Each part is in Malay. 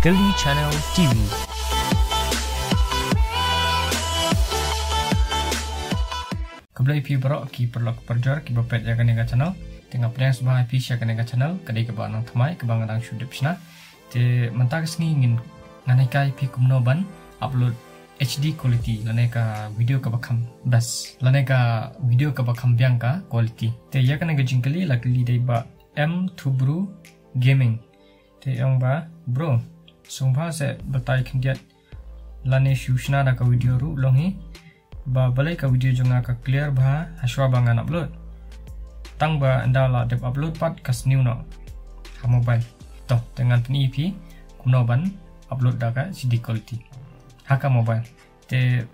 Teli Channel TV. Kebelah IP berok ki perlu perjar ki bapet ya kanega channel. Tengah pernah sebuah IP share kanega channel. Kadai ke bawah thamai ke bawah nang sudip sna. Te mentak sengi ingin nganai IP kumnoban upload HD quality laneka video ka bakam bas laneka video ka bakam biangka quality. Te ya kanega jingkali lakli dai ba M2 Bro Gaming. Te yang ba bro sungpa se batai kendiat lane shushna da ka video ru longi ba balai ka video jonga ka clear ba haswa ba ngan upload tang ba anda la dep upload pat kas new no ha mobile to dengan peni ip kumno ban upload da ka HD quality ha ka mobile te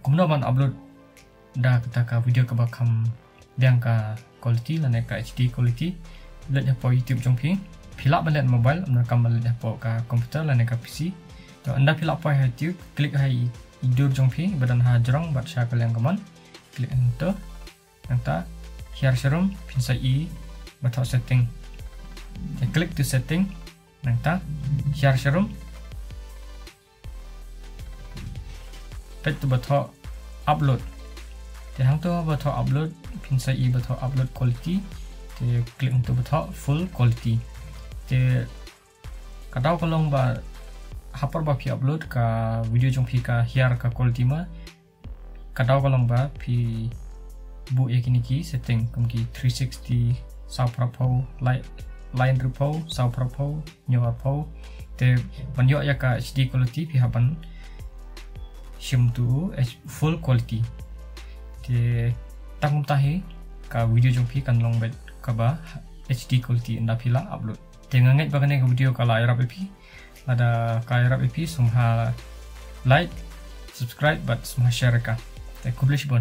kumno ban upload da ka video ka bakam biang ka quality lane ka HD quality let ya po YouTube jongpi pilak balik mobile merekam balik po ka komputer lan ka PC to anda pilak po YouTube klik hai idur jongpi badan ha jorong bat sya kalian kaman klik enter nanta here serum pinsa i batok setting klik to setting nanta here serum pet to batok upload te hang to batok upload pinsa i batok upload quality te klik untuk batok full quality te kadau kalong ba hapar ba pi upload ka video jong pi ka hiar ka quality ma kadau kalong ba pi bu yakini ki setting kum ki 360 sao propo line repo sao propo nyo propo te banyo ya ka HD quality pi hapan shim tu full quality te tangum tahi ka video jong pi kan long bet ka ba HD quality anda pila upload dengan ngait bagan ke video kalau Arab IP ada ka Arab IP semua like subscribe but semua share ka te publish bon